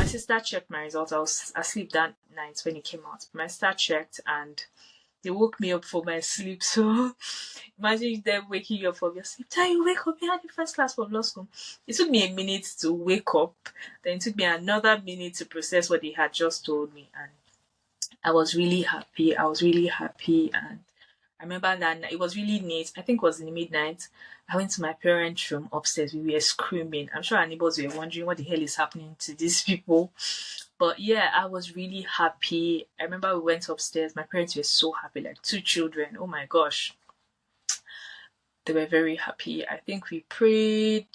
sister checked my results. I was asleep that night when it came out. My sister checked and they woke me up from my sleep. So imagine them waking you up from your sleep. Tayo, wake up, you had the first class from law school. It took me a minute to wake up. Then it took me another minute to process what they had just told me. And I was really happy. And I remember that it was really neat. I think it was in the midnight. I went to my parents' room upstairs. We were screaming. I'm sure our neighbors were wondering what the hell is happening to these people. But yeah, I was really happy. I remember we went upstairs. My parents were so happy, like 2 children. Oh my gosh. They were very happy. I think we prayed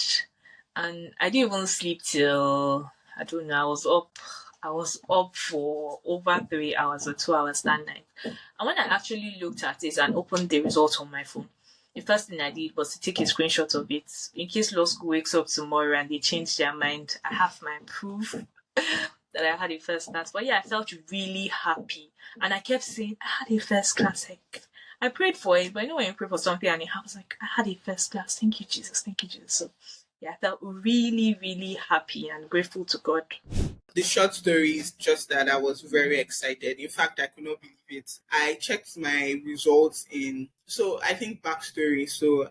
and I didn't even sleep till, I don't know, I was up for over 3 hours or 2 hours that night. And when I actually looked at it and opened the results on my phone, the first thing I did was to take a screenshot of it. In case law school wakes up tomorrow and they change their mind, I have my proof that I had a first class. But yeah, I felt really happy. And I kept saying, I had a first class. Like, I prayed for it, but you know when you pray for something and it happens, like, I had a first class. Thank you, Jesus. Thank you, Jesus. So yeah, I felt really, really happy and grateful to God. The short story is just that I was very excited. In fact, I could not believe it. I checked my results so I think backstory. So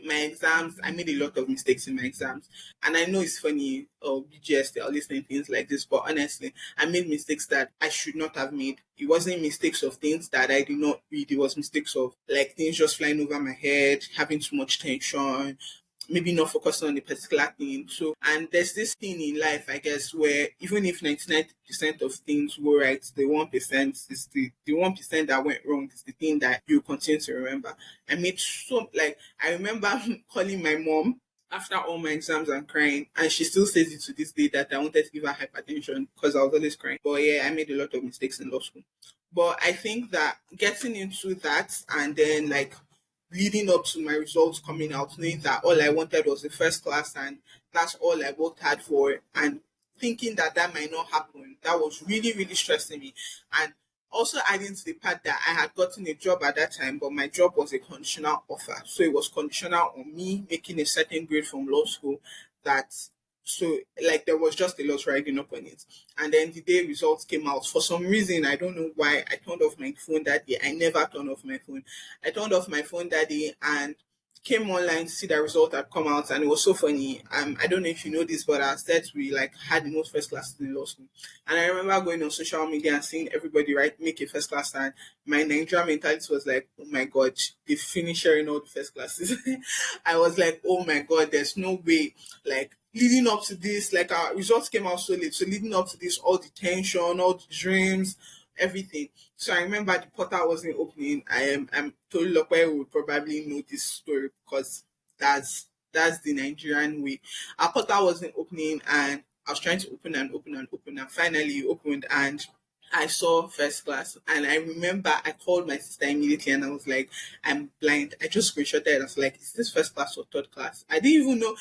my exams, I made a lot of mistakes in my exams. And I know it's funny, BGS, they're listening things like this, but honestly, I made mistakes that I should not have made. It wasn't mistakes of things that I did not read. It was mistakes of like things just flying over my head, having too much tension, maybe not focusing on a particular thing. So, and there's this thing in life, I guess, where even if 99% of things go right, the 1% is the 1% that went wrong is the thing that you continue to remember. I remember calling my mom after all my exams and crying, and she still says it to this day that I wanted to give her hypertension because I was always crying. But yeah, I made a lot of mistakes in law school. But I think that getting into that and then like leading up to my results coming out, knowing that all I wanted was the first class and that's all I worked hard for, and thinking that might not happen, that was really, really stressing me. And also adding to the part that I had gotten a job at that time, but my job was a conditional offer. So it was conditional on me making a certain grade from law school so like there was just a lot riding up on it. And then the day results came out, for some reason, I don't know why, I turned off my phone that day. I never turned off my phone. I turned off my phone that day and came online to see the result had come out, and it was so funny. I don't know if you know this, but our stats, we like had the most first classes in law school. And I remember going on social media and seeing everybody make a first class, and my Nigerian mentality was like, oh my god, they finish sharing all the first classes. I was like, oh my god, there's no way. Like leading up to this, like our results came out so late. So leading up to this, all the tension, all the dreams, everything. So I remember the portal wasn't opening. I'm told Lokwe would probably know this story because that's the Nigerian way. Our portal wasn't opening and I was trying to open and finally it opened and I saw first class. And I remember I called my sister immediately and I was like, I'm blind. I just screenshotted it. I was like, is this first class or third class? I didn't even know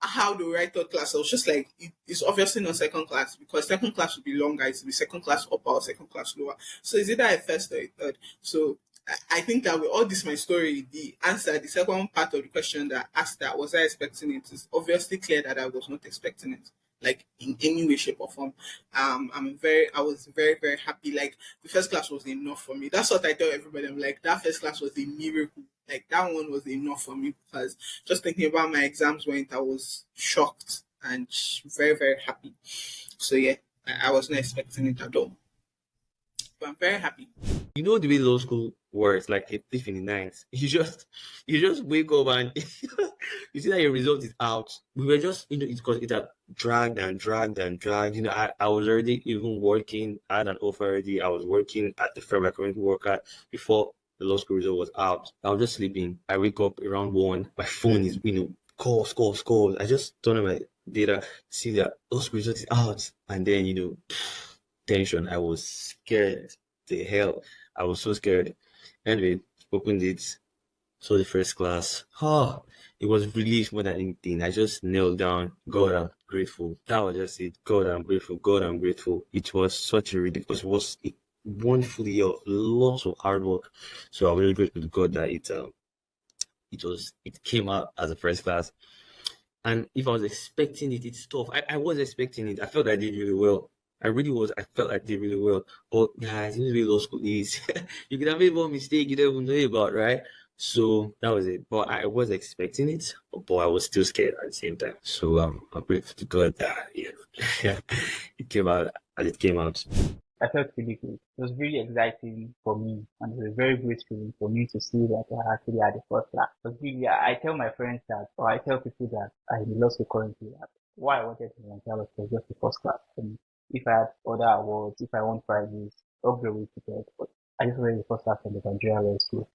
how to write third class. I was just like, it's obviously not second class because second class would be longer. It would be second class upper or second class lower. So is either a first or a third. So I think that with all this, my story, the second part of the question that I asked that, was I expecting it, is obviously clear that I was not expecting it, like in any way, shape or form. I was very, very happy. Like the first class was enough for me. That's what I tell everybody. I'm like, that first class was a miracle. Like that one was enough for me because just thinking about my exams I was shocked and very, very happy. So yeah, I was not expecting it at all. But I'm very happy. You know the way law school works, like a thief in the night. You just wake up and you see that your result is out. We were just, it's because it had dragged and dragged and dragged. I was already even working. I had an offer already. I was working at the firm I currently work at before the law school result was out. I was just sleeping. I wake up around 1. My phone is, calls. I just turn on my data, see that law school result is out. And then, tension. I was scared. The hell. I was so scared. Anyway, opened it. So the first class. It was relief more than anything. I just knelt down. God, I'm grateful. That was just it. God, I'm grateful. God, I'm grateful. It was such a relief. It was a wonderful year of lots of hard work. So I'm really grateful to God that it came out as a first class. And if I was expecting it, it's tough. I was expecting it. I felt I did really well. I really was. I felt I did really well. But guys, this is way law school is. You can have made one mistake you don't even know about, right? So that was it. But I was expecting it, but I was still scared at the same time. So I'm grateful to God that yeah, it came out as it came out. I felt really good. It was really exciting for me, and it was a very great feeling for me to see that I actually had the first class. But really, I tell my friends that, or I tell people that I'm in law school currently that why I wanted to volunteer was just the first class. And if I had other awards, if I won prizes, I'll be able to get. But I just wanted the first class from the Nigerian law school.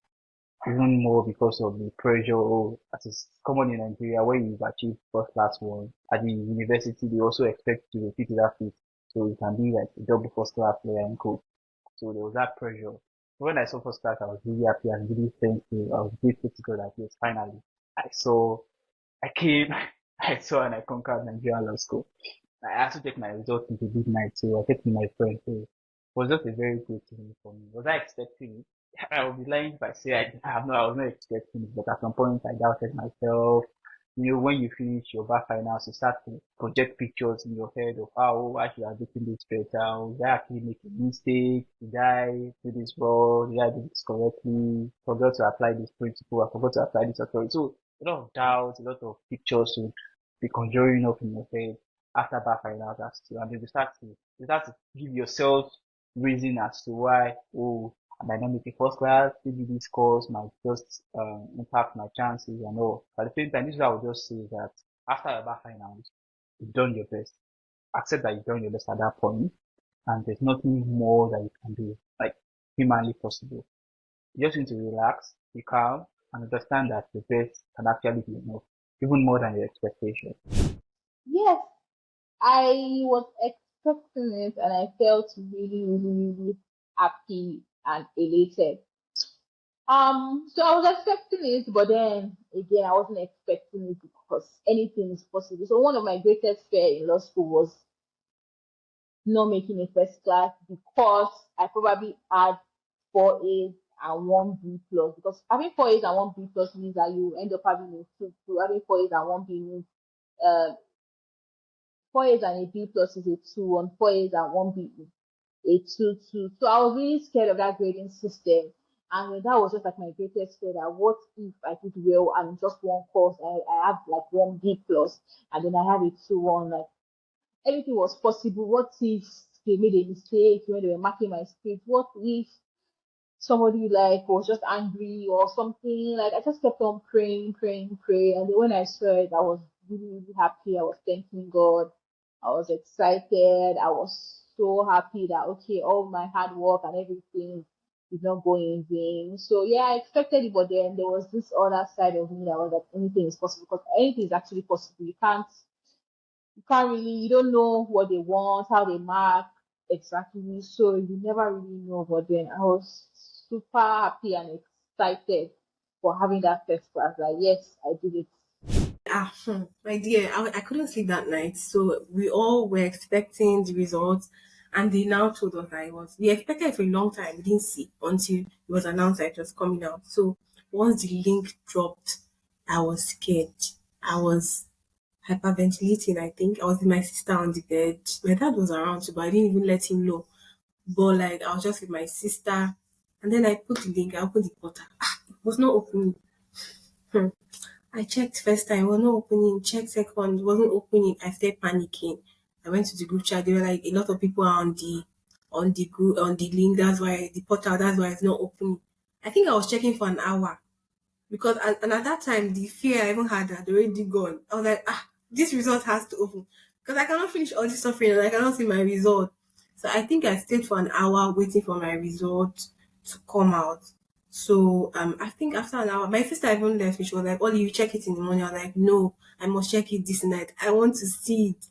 Even more because of the pressure, as is common in Nigeria, where you've achieved first class one at the university, they also expect you to repeat that feat. So you can be like a double first class player and coach. So there was that pressure. When I saw first class, I was really happy and really thankful. I was grateful to God that yes, finally, I came, I saw and I conquered Nigerian law school. I had to take my results into midnight, so I kept with my friend. So it was just a very good thing for me. Was I expecting it? I would be lying if I say I was not expecting it, but at some point I doubted myself. You know, when you finish your back finals, you start to project pictures in your head of how I should have written this better. Did I actually make a mistake? Did I do this wrong? Did I do this correctly? Forgot to apply this principle. I forgot to apply this authority. So a lot of doubts, a lot of pictures would be conjuring up in your head after back finals, and then you start to give yourself reason as to why, I might not make a first class, maybe this course might just impact my chances and all. But at the same time, this is what I would just say that after your back finals, you've done your best. Accept that you've done your best at that point, and there's nothing more that you can do, like humanly possible. You just need to relax, be calm, and understand that the best can actually be enough, even more than your expectations. Yes, I was expecting it and I felt really, really, really happy and elated. So I was expecting it, but then again, I wasn't expecting it because anything is possible. So one of my greatest fear in law school was not making a first class because I probably had 4 A's and 1 B+. Because having 4 A's and 1 B+ means that you end up having a 2. So having 4 A's and 1 B means 4 A's and a B+ is a 2, and 4 A's and 1 B is a 2. So I was really scared of that grading system. And that was just like my greatest fear, that what if I did well and just one course, I have like 1 B+, and then I have a 2-1, like everything was possible. What if they made a mistake when they were marking my script? What if somebody like was just angry or something? Like I just kept on praying. And then when I saw it, I was really, really happy. I was thanking God. I was excited. I was so happy that okay, all my hard work and everything did not go in vain. So yeah, I expected it, but then there was this other side of me that was like anything is possible, because anything is actually possible. You don't know what they want, how they mark exactly, so you never really know. But then I was super happy and excited for having that first class. Like yes, I did it. My dear, I couldn't sleep that night. So we all were expecting the results, and they now told us that we expected it for a long time. We didn't see until it was announced that it was coming out. So once the link dropped, I was scared. I was hyperventilating, I think. I was with my sister on the bed. My dad was around too, but I didn't even let him know. But like I was just with my sister, and then I put the link, I opened the portal. It was not opening. I checked first time, it was not opening. Checked second, it wasn't opening. I started panicking. I went to the group chat. They were like, a lot of people are on the group, on the link. That's why the portal. That's why it's not opening. I think I was checking for an hour because and at that time the fear I even had had already gone. I was like, this result has to open because I cannot finish all this suffering and I cannot see my result. So I think I stayed for an hour waiting for my result to come out. So I think after an hour, my sister even left me. She was like, "Oh, you check it in the morning." I was like, "No, I must check it this night. I want to see it."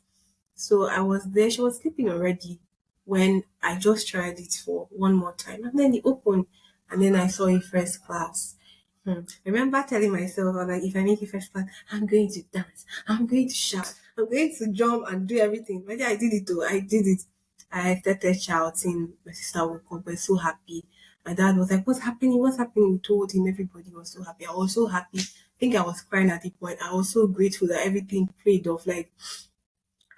So I was there. She was sleeping already when I just tried it for one more time, and then it opened, and then I saw it first class. I remember telling myself, I was like, if I make it first class, I'm going to dance, I'm going to shout, I'm going to jump and do everything. But yeah, I did it though. I did it. I started shouting. My sister woke up, was so happy. My dad was like, "What's happening? What's happening?" We told him. Everybody was so happy. I was so happy. I think I was crying at the point. I was so grateful that everything paid off. Like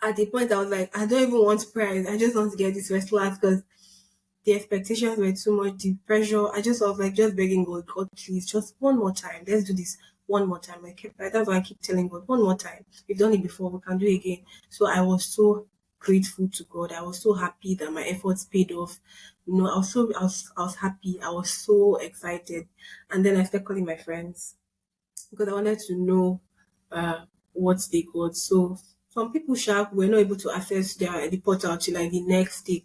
At the point, I was like, I don't even want prize. I just want to get this first class because the expectations were too much, the pressure. I just was like, just begging God, God, please, just one more time. Let's do this one more time. That's why I keep telling God, one more time. We've done it before, we can do it again. So I was so grateful to God. I was so happy that my efforts paid off. I was happy. I was so excited. And then I started calling my friends because I wanted to know what they got. So some people sharp were not able to access the portal till like the next day.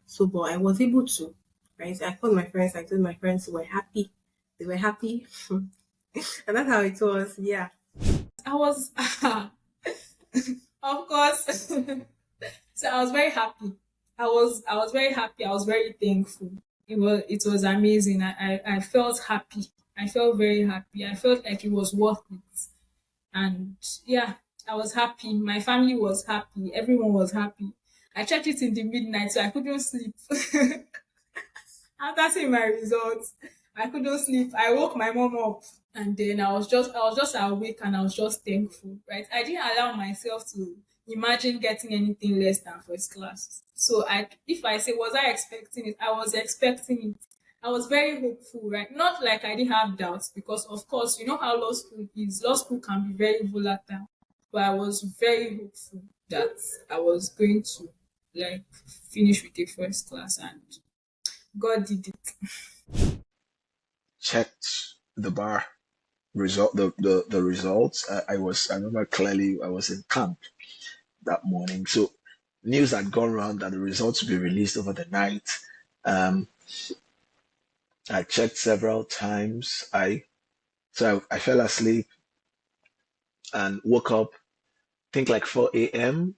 So, but I was able to, right? I called my friends. I told my friends were happy. They were happy, and that's how it was. Yeah, I was, of course. So I was very happy. I was very happy. I was very thankful. It was amazing. I felt happy. I felt very happy. I felt like it was worth it. And yeah, I was happy. My family was happy. Everyone was happy. I checked it in the midnight, so I couldn't sleep. After seeing my results, I couldn't sleep. I woke my mom up, and then I was just awake, and I was just thankful. Right, I didn't allow myself to imagine getting anything less than first class. So if I say, was I expecting it? I was expecting it. I was very hopeful, right? Not like I didn't have doubts, because of course, you know how law school is. Law school can be very volatile, but I was very hopeful that I was going to like finish with the first class, and God did it. Checked the bar the results. I remember clearly I was in camp that morning. So news had gone around that the results would be released over the night. I checked several times. I fell asleep and woke up, I think like 4 a.m.,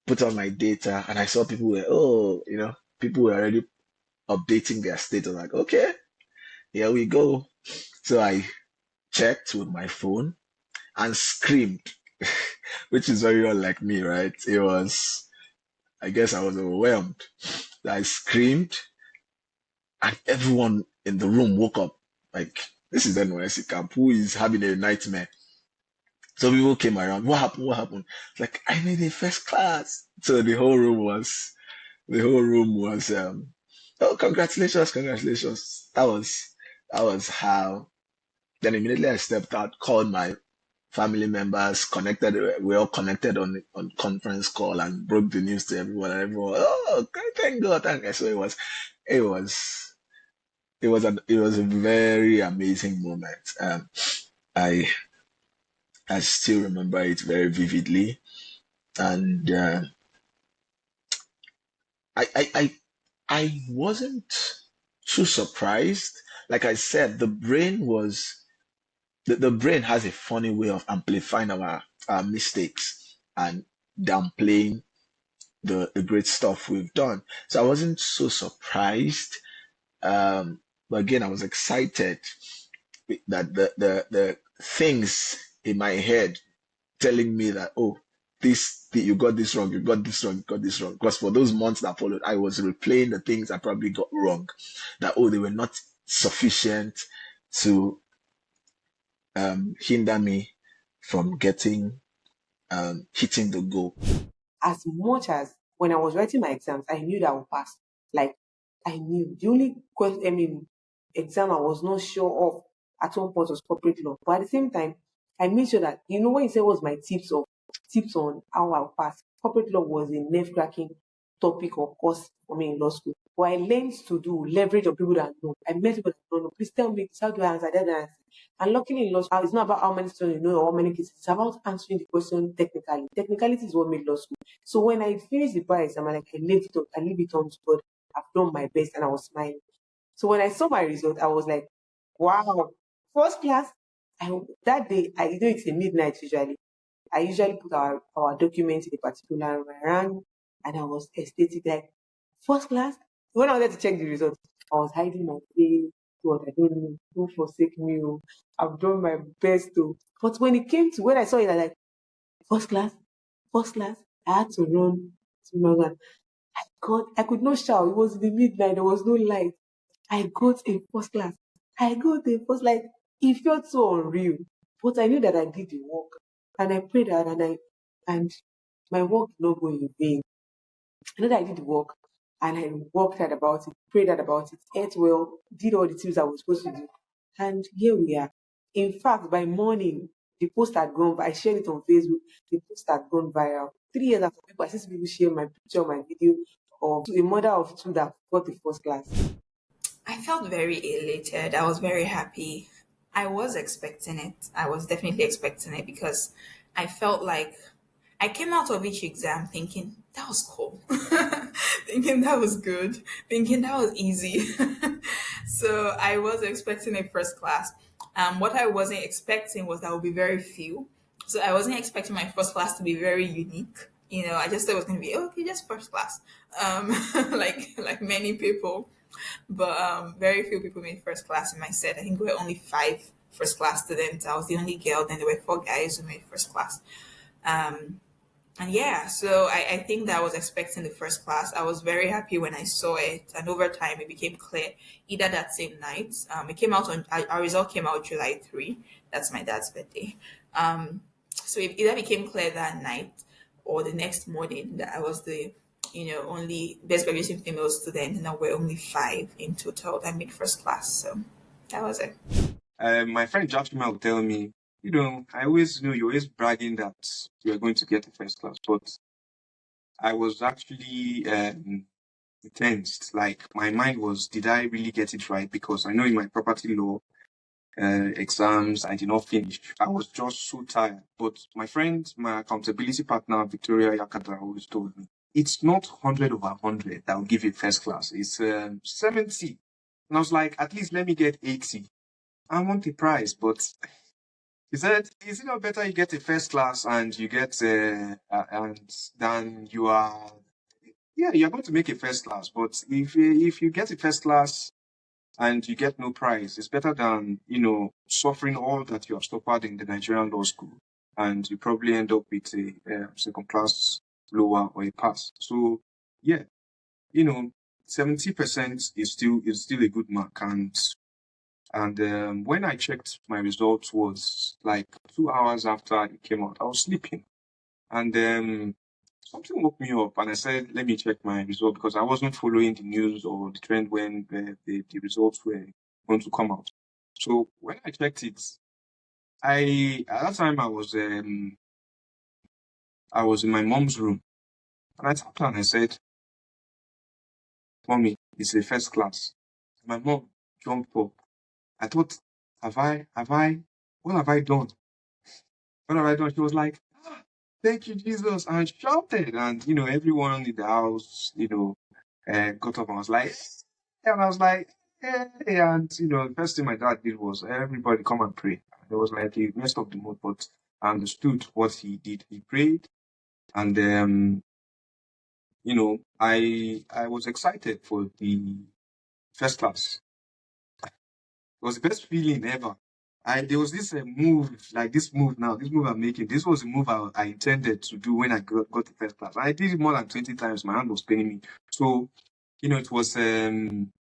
put on my data, and I saw people were already updating their status. Like, okay, here we go. So I checked with my phone and screamed, which is very unlike me, right? I guess I was overwhelmed. I screamed, and everyone in the room woke up. Like, this is NYC camp. Who is having a nightmare? So people came around. What happened? What happened? Like, I made a first class. So the whole room was, oh, congratulations, congratulations. That was how. Then immediately I stepped out, called my family members, connected. We all connected on conference call and broke the news to everyone. And everyone, oh, thank God, thank God. So it was a very amazing moment. I I still remember it very vividly, and I wasn't too surprised. Like I said, the brain has a funny way of amplifying our mistakes and downplaying the great stuff we've done. So I wasn't so surprised. But again, I was excited that the things in my head telling me that, oh, you got this wrong, you got this wrong, you got this wrong. Because for those months that followed, I was replaying the things I probably got wrong. That, oh, they were not sufficient to hinder me from hitting the goal. As much as when I was writing my exams, I knew that I would pass. Like, I knew. The only exam I was not sure of at one point was corporate law. But at the same time, I made sure that, when you say what was my tips on how I'll pass, corporate law was a nerve-wracking topic or course for me in law school. What I learned to do, leverage on people that know. I met people that don't know. Please tell me, how do I answer? That answer. And luckily in law school, it's not about how many students you know or how many cases. It's about answering the question technically. Technicality is what made law school. So when I finished the bar exam, I leave it on to God. I've done my best, and I was smiling. So when I saw my result, I was like, wow, first class. That day, it's a midnight usually. I usually put our documents in a particular rank, and I was ecstatic, like, first class. When I wanted to check the result, I was hiding my face. God, I don't know. Don't forsake me. Oh. I've done my best to. But when I saw it, I like, first class. I had to run to my man. I could not shout. It was the midnight. There was no light. I got a first class. Like, it felt so unreal. But I knew that I did the work. And I prayed hard, and my work did not go in vain. I know that I did the work and I worked hard about it, prayed hard about it, ate well, did all the things I was supposed to do. And here we are. In fact, by morning, the post had gone, I shared it on Facebook, the post had gone viral. 3 years after, people, I see people share my picture, my video of a mother of two that got the first class. I felt very elated. I was very happy. I was expecting it. I was definitely expecting it because I felt like I came out of each exam thinking that was cool, thinking that was good, thinking that was easy. So I was expecting a first class. What I wasn't expecting was that would be very few. So I wasn't expecting my first class to be very unique. You know, I just thought it was going to be okay, just first class, like many people. But very few people made first class in my set. I think there were only 5 first class students. I was the only girl. Then there were 4 guys who made first class. And yeah, so I think that I was expecting the first class. I was very happy when I saw it, and over time it became clear. Either that same night, it came out on our result came out July 3. That's my dad's birthday. So it either became clear that night or the next morning that I was the only best graduating female student, and now we're only 5 in total that made first class. So that was it. My friend Jafima will tell me, I always you're always bragging that you're going to get the first class, but I was actually tensed. Like, my mind was, did I really get it right? Because I know in my property law exams, I did not finish. I was just so tired. But my friend, my accountability partner, Victoria Yakata, always told me, it's not 100 over 100 that will give you first class. It's 70. And I was like, at least let me get 80. I want the prize, but he said, is it not better you get a first class and you get and then you are, you're going to make a first class. But if you get a first class and you get no prize, it's better than suffering all that you have suffered in the Nigerian law school, and you probably end up with a second class lower or a pass. So 70% is still a good mark. And when I checked my results was like 2 hours after it came out. I was sleeping, and something woke me up, and I said, let me check my result, because I wasn't following the news or the trend when the results were going to come out. So when I checked it, at that time I was in my mom's room, and I tapped her and I said, Mommy, it's the first class. My mom jumped up. I thought, what have I done? What have I done? She was like, thank you, Jesus, and shouted. And, everyone in the house, got up and was like, and I was like, hey. And, the first thing my dad did was, everybody come and pray. It was like he messed up the mood, but I understood what he did. He prayed, and, I was excited for the first class. It was the best feeling ever. There was this move I'm making. This was a move I intended to do when I got the first class. I did it more than 20 times. My hand was paining me. So, it was an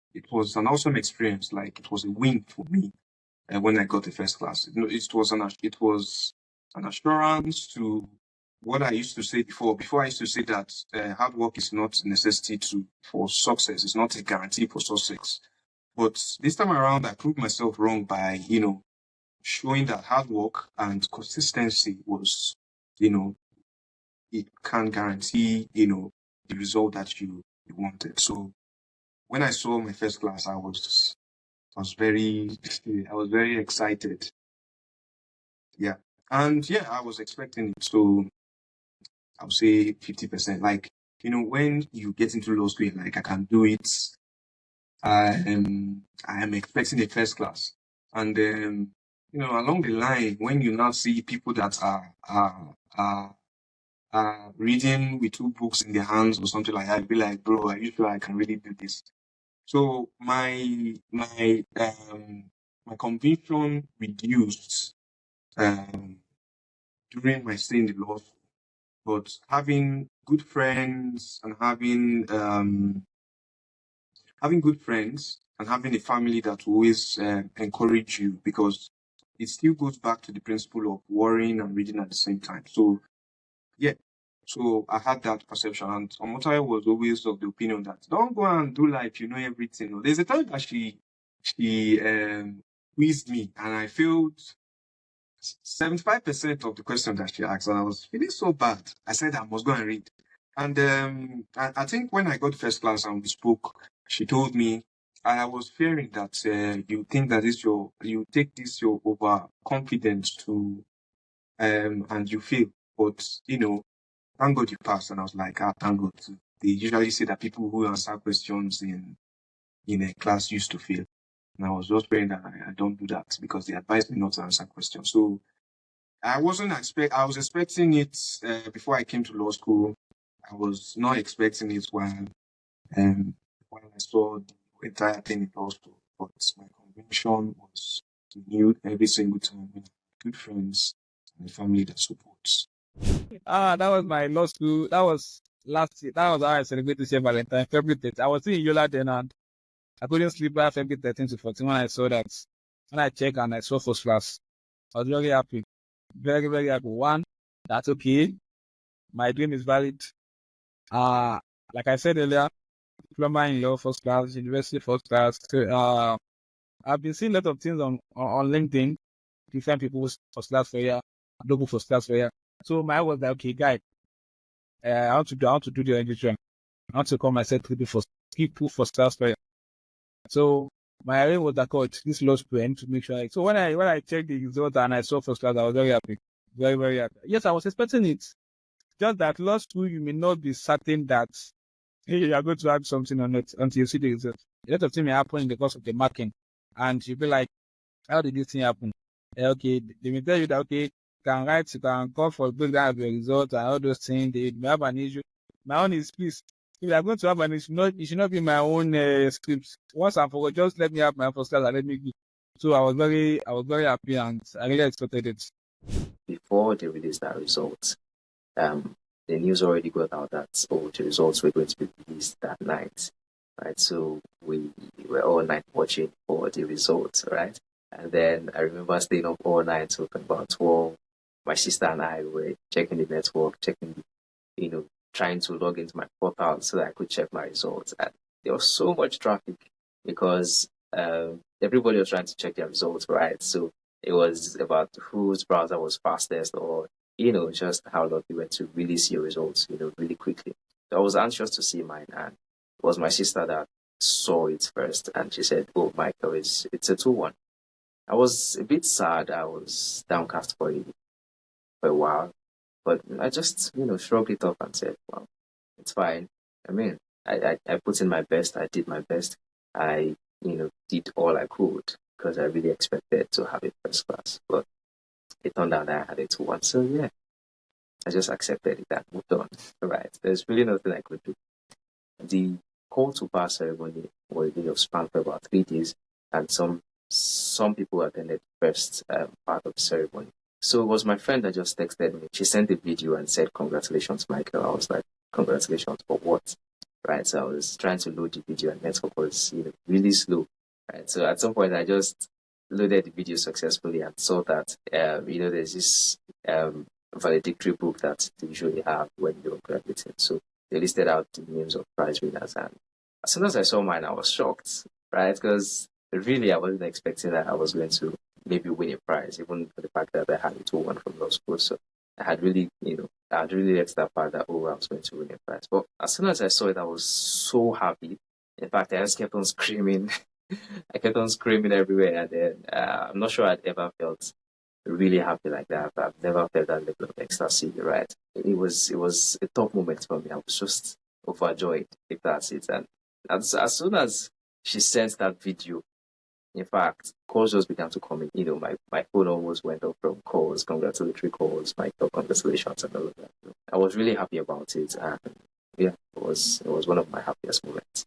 awesome experience. Like, it was a win for me when I got the first class. It was an assurance to what I used to say before. Before, I used to say that hard work is not a necessity for success. It's not a guarantee for success. But this time around, I proved myself wrong by, showing that hard work and consistency was, it can guarantee, the result that you wanted. So when I saw my first class, I was very excited. Yeah. And I was expecting it. So I would say 50%. Like, when you get into law school, like, I can do it. I am expecting a first class. And along the line, when you now see people that are reading with 2 books in their hands or something like that, I'd be like, bro, are you sure I can really do this? So my conviction reduced during my stay in the law school, but having good friends and having good friends and having a family that will always encourage you, because it still goes back to the principle of worrying and reading at the same time. So So I had that perception, and Omotayo was always of the opinion that don't go and do like you know everything. No. There's a time that she quizzed me, and I failed 75% of the question that she asked, and I was feeling so bad. I said I must go and read. And I think when I got first class and we spoke, she told me, and I was fearing that you think that you take this your overconfidence to and you fail, but you know, thank God you passed. And I was like, thank God. They usually say that people who answer questions in a class used to fail. And I was just praying that I don't do that because they advised me not to answer questions. So I was expecting it before I came to law school. I was not expecting it when I saw the entire thing in law school. But my conviction was renewed every single time with good friends and a family that supports. That was my law school. That was last year. That was how I celebrated St. Valentine, February 13th. I was in Yola then, and I couldn't sleep by February 13th to 14 when I saw that. When I checked and I saw first class, I was very happy. Very, very happy. One, that's okay. My dream is valid. Like I said earlier, diploma in law first class, university first class. So, I've been seeing a lot of things on LinkedIn, different people's first class for year, local first class for year. So my was like, okay, guy, I want to do the registration. I want to call myself people first class for year. So my aim was that this law school to make sure. So when I checked the result and I saw first class, I was very happy, very, very happy. Yes, I was expecting it. Just that law school, you may not be certain that you are going to have something on it until you see the result. A lot of things may happen because of the marking, and you'll be like, how did this thing happen? Okay, they may tell you that, okay, you can call for breakdown of your result and all those things. They may have an issue. My own is, please, if you are going to have an issue, it should not be my own script. Once and for all, just let me have my first class and let me go. So I was very happy, and I really expected it. Before they released that result, the news already got out that the results were going to be released that night, right? So we were all night watching for the results, right? And then I remember staying up all night till about 12. My sister and I were checking the network, trying to log into my portal so that I could check my results. And there was so much traffic because everybody was trying to check their results, right? So it was about whose browser was fastest, or just how lucky you were to really see your results, really quickly. So I was anxious to see mine, and it was my sister that saw it first, and she said, "Oh, Michael, it's a 2-1." I was a bit sad. I was downcast for a while, but I just, shrugged it off and said, "Well, it's fine." I mean, I put in my best. I did my best. I, did all I could because I really expected to have a first class, but it turned out that I had a 2-1. So yeah, I just accepted it and moved on. Right? There's really nothing I could do. The call to pass ceremony was spanned for about 3 days, and some people attended the first part of the ceremony. So it was my friend that just texted me. She sent a video and said, "Congratulations, Michael." I was like, "Congratulations for what?" Right? So I was trying to load the video, and network was really slow. Right? So at some point, I just loaded the video successfully and saw that there's this valedictory book that they usually have when you're graduating. So they listed out the names of prize winners, and as soon as I saw mine, I was shocked, right? Because really, I wasn't expecting that I was going to maybe win a prize, even for the fact that I had a 2-1 from law school. So I had really, I had really let that part that, I was going to win a prize. But as soon as I saw it, I was so happy. In fact, I just kept on screaming. I kept on screaming everywhere. And then I'm not sure I'd ever felt really happy like that. I've never felt that level of ecstasy, right? It was a top moment for me. I was just overjoyed, if that's it. And as soon as she sent that video, in fact, calls just began to come in. My phone almost went off from calls, congratulatory calls, congratulations, and all of that. I was really happy about it, and yeah, it was one of my happiest moments.